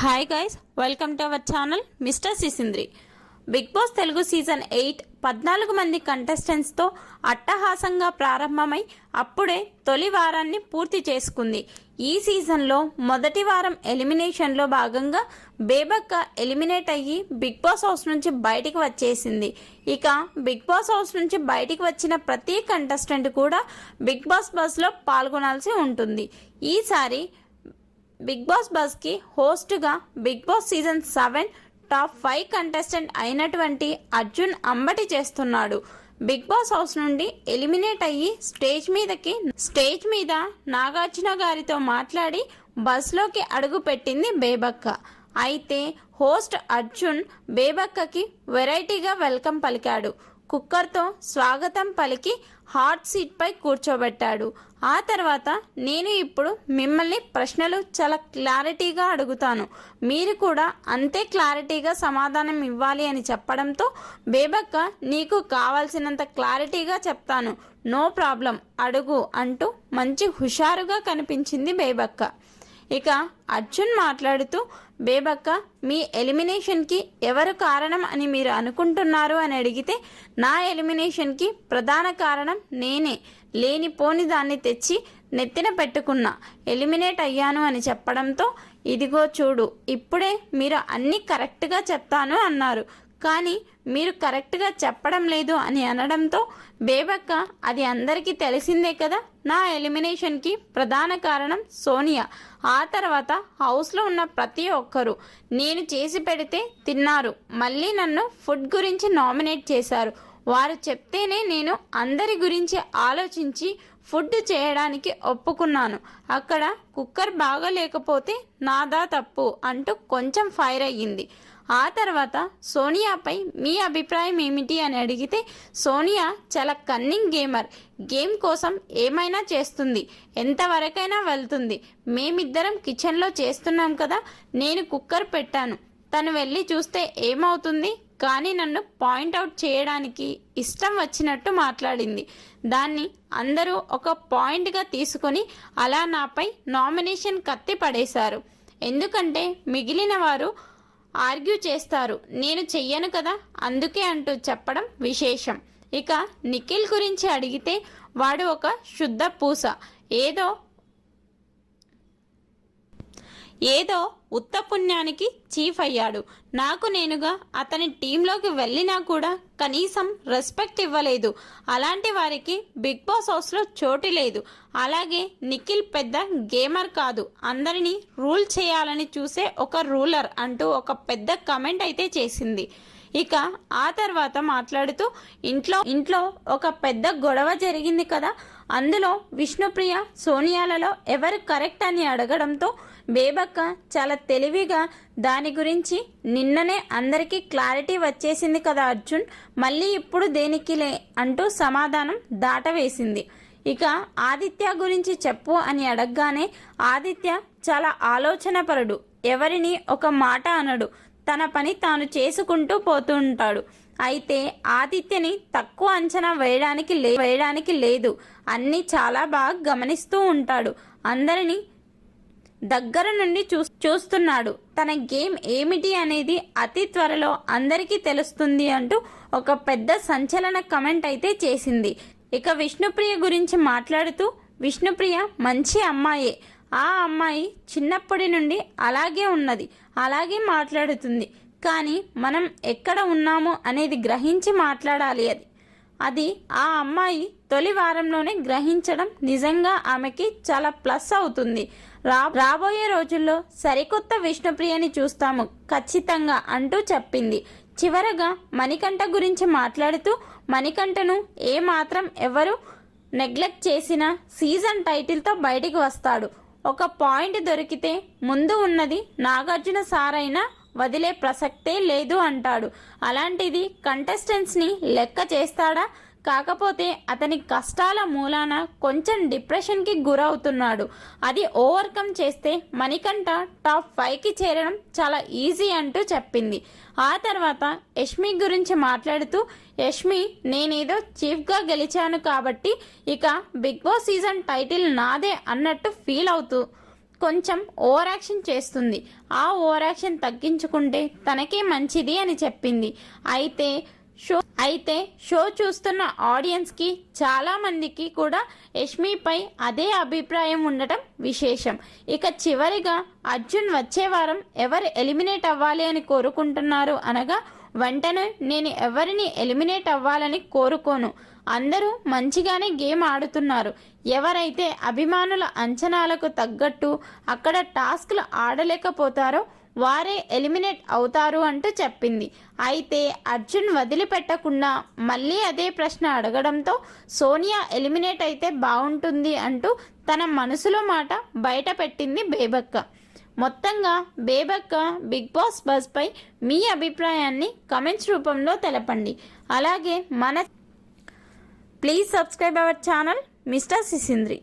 Hi guys, welcome to our channel mister Sisindri. Big boss Telugu season 8 14 మంది కంటెస్టెంట్స్తో అట్టహాసంగా ప్రారంభమై అప్పుడే తొలి వారాన్ని పూర్తి చేసుకుంది. ఈ సీజన్లో మొదటి వారం ఎలిమినేషన్లో భాగంగా బేబక్క ఎలిమినేట్ అయ్యి బిగ్ బాస్ హౌస్ నుంచి బయటికి వచ్చేసింది. ఇక బిగ్ బాస్ హౌస్ నుంచి బయటికి వచ్చిన ప్రతి కంటెస్టెంట్ కూడా బిగ్ బాస్ బస్లో పాల్గొనాల్సి ఉంటుంది. ఈసారి బిగ్ బాస్ బస్కి హోస్ట్గా Bigg Boss season 7 top 5 contestant అయినటువంటి అర్జున్ అంబటి చేస్తున్నాడు. బిగ్ బాస్ హౌస్ నుండి ఎలిమినేట్ అయ్యి స్టేజ్ మీద నాగార్జున గారితో మాట్లాడి బస్లోకి అడుగు పెట్టింది బేబక్క. అయితే హోస్ట్ అర్జున్ బేబక్కకి వెరైటీగా వెల్కమ్ పలికాడు. కుక్కర్తో స్వాగతం పలికి హాట్ సీట్పై కూర్చోబెట్టాడు. ఆ తర్వాత నేను ఇప్పుడు మిమ్మల్ని ప్రశ్నలు చాలా క్లారిటీగా అడుగుతాను, మీరు కూడా అంతే క్లారిటీగా సమాధానం ఇవ్వాలి అని చెప్పడంతో బేబక్క నీకు కావాల్సినంత క్లారిటీగా చెప్తాను, నో ప్రాబ్లం, అడుగు అంటూ మంచి హుషారుగా కనిపించింది బేబక్క. ఇక అర్జున్ మాట్లాడుతూ, బేబక్క మీ ఎలిమినేషన్కి ఎవరు కారణం అని మీరు అనుకుంటున్నారు అని అడిగితే, నా ఎలిమినేషన్కి ప్రధాన కారణం నేనే, లేనిపోని దాన్ని తెచ్చి నెత్తిన పెట్టుకున్నా, ఎలిమినేట్ అయ్యాను అని చెప్పడంతో, ఇదిగో చూడు ఇప్పుడే మీరు అన్నీ కరెక్ట్గా చెప్తాను అన్నారు, కానీ మీరు కరెక్ట్గా చెప్పడం లేదు అని అనడంతో, బేబక్క అది అందరికీ తెలిసిందే కదా, నా ఎలిమినేషన్కి ప్రధాన కారణం సోనియా. ఆ తర్వాత హౌస్లో ఉన్న ప్రతి ఒక్కరూ నేను చేసి పెడితే తిన్నారు, మళ్ళీ నన్ను ఫుడ్ గురించి నామినేట్ చేశారు, వారు చెప్తేనే నేను అందరి గురించి ఆలోచించి ఫుడ్ చేయడానికి ఒప్పుకున్నాను, అక్కడ కుక్కర్ బాగోలేకపోతే నాదా తప్పు అంటూ కొంచెం ఫైర్ అయ్యింది. ఆ తర్వాత సోనియాపై మీ అభిప్రాయం ఏమిటి అని అడిగితే, సోనియా చాలా కన్నింగ్ గేమర్, గేమ్ కోసం ఏమైనా చేస్తుంది, ఎంతవరకైనా వెళ్తుంది, మేమిద్దరం కిచెన్లో చేస్తున్నాం కదా, నేను కుక్కర్ పెట్టాను, తను వెళ్ళి చూస్తే ఏమవుతుంది, కానీ నన్ను పాయింట్అవుట్ చేయడానికి ఇష్టం వచ్చినట్టు మాట్లాడింది, దాన్ని అందరూ ఒక పాయింట్గా తీసుకొని అలా నాపై నామినేషన్ కత్తి పడేశారు, ఎందుకంటే మిగిలిన వారు ఆర్గ్యూ చేస్తారు, నేను చెయ్యను కదా, అందుకే అంటూ చెప్పడం విశేషం. ఇక నిఖిల్ గురించి అడిగితే, వాడు ఒక శుద్ధ పూస, ఏదో ఉత్త పుణ్యానికి చీఫ్ అయ్యాడు, నాకు నేనుగా అతని టీంలోకి వెళ్ళినా కూడా కనీసం రెస్పెక్ట్ ఇవ్వలేదు, అలాంటి వారికి బిగ్ బాస్ హౌస్లో చోటు లేదు, అలాగే నిఖిల్ పెద్ద గేమర్ కాదు, అందరినీ రూల్ చేయాలని చూసే ఒక రూలర్ అంటూ ఒక పెద్ద కమెంట్ అయితే చేసింది. ఇక ఆ తర్వాత మాట్లాడుతూ, ఇంట్లో ఒక పెద్ద గొడవ జరిగింది కదా, అందులో విష్ణుప్రియ సోనియాలలో ఎవరు కరెక్ట్ అని అడగడంతో బేబక్క చాలా తెలివిగా దాని గురించి నిన్ననే అందరికీ క్లారిటీ వచ్చేసింది కదా అర్జున్, మళ్ళీ ఇప్పుడు దేనికిలే అంటూ సమాధానం దాటవేసింది. ఇక ఆదిత్య గురించి చెప్పు అని అడగగానే, ఆదిత్య చాలా ఆలోచనపరుడు, ఎవరిని ఒక మాట అనడు, తన పని తాను చేసుకుంటూ పోతూ ఉంటాడు, అయితే ఆదిత్యని తక్కువ అంచనా వేయడానికి లేదు, అన్నీ చాలా బాగా గమనిస్తూ ఉంటాడు, అందరినీ దగ్గర నుండి చూస్తున్నాడు, తన గేమ్ ఏమిటి అనేది అతి త్వరలో అందరికీ తెలుస్తుంది అంటూ ఒక పెద్ద సంచలన కమెంట్ అయితే చేసింది. ఇక విష్ణుప్రియ గురించి మాట్లాడుతూ, విష్ణుప్రియ మంచి అమ్మాయే, ఆ అమ్మాయి చిన్నప్పటి నుండి అలాగే ఉన్నది, అలాగే మాట్లాడుతుంది, కానీ మనం ఎక్కడ ఉన్నాము అనేది గ్రహించి మాట్లాడాలి, అది ఆ అమ్మాయి తొలి వారంలోనే గ్రహించడం నిజంగా ఆమెకి చాలా ప్లస్ అవుతుంది, రాబోయే రోజుల్లో సరికొత్త విష్ణుప్రియని చూస్తాము ఖచ్చితంగా అంటూ చెప్పింది. చివరగా మణికంఠ గురించి మాట్లాడుతూ, మణికంఠను ఏమాత్రం ఎవరు నెగ్లెక్ట్ చేసినా సీజన్ టైటిల్తో బయటికి వస్తాడు, ఒక పాయింట్ దొరికితే ముందు ఉన్నది నాగార్జున సార్ అయినా వదిలే ప్రసక్తే లేదు అంటాడు, అలాంటిది కంటెస్టెంట్స్ని లెక్క చేస్తాడా, కాకపోతే అతని కష్టాల మూలాన కొంచెం డిప్రెషన్కి గురవుతున్నాడు, అది ఓవర్కమ్ చేస్తే మణికంఠ టాప్ 5కి చేరడం చాలా ఈజీ అంటూ చెప్పింది. ఆ తర్వాత యష్మి గురించి మాట్లాడుతూ, యష్మి నేనేదో చీఫ్గా గెలిచాను కాబట్టి ఇక బిగ్ బాస్ సీజన్ టైటిల్ నాదే అన్నట్టు ఫీల్ అవుతూ కొంచెం ఓవర్ యాక్షన్ చేస్తుంది. ఆ ఓవర్ యాక్షన్ తగ్గించుకుంటే తనకే మంచిది అని చెప్పింది. అయితే షో చూస్తున్న ఆడియన్స్కి చాలామందికి కూడా యష్మిపై అదే అభిప్రాయం ఉండటం విశేషం. ఇక చివరిగా అర్జున్ వచ్చే వారం ఎవరు ఎలిమినేట్ అవ్వాలి అని కోరుకుంటున్నారు అనగా, వెంటనే నేను ఎవరిని ఎలిమినేట్ అవ్వాలని కోరుకోను, అందరూ మంచిగానే గేమ్ ఆడుతున్నారు, ఎవరైతే అభిమానుల అంచనాలకు తగ్గట్టు అక్కడ టాస్క్లు ఆడలేకపోతారో వారే ఎలిమినేట్ అవుతారు అంటూ చెప్పింది. అయితే అర్జున్ వదిలిపెట్టకుండా మళ్ళీ అదే ప్రశ్న అడగడంతో సోనియా ఎలిమినేట్ అయితే బాగుంటుంది అంటూ తన మనసులో మాట బయట పెట్టింది బేబక్క. మొత్తంగా బేబక్క బిగ్ బాస్ బజ్పై మీ అభిప్రాయాన్ని కమెంట్స్ రూపంలో తెలపండి. అలాగే please subscribe our channel mister సిసింద్రి.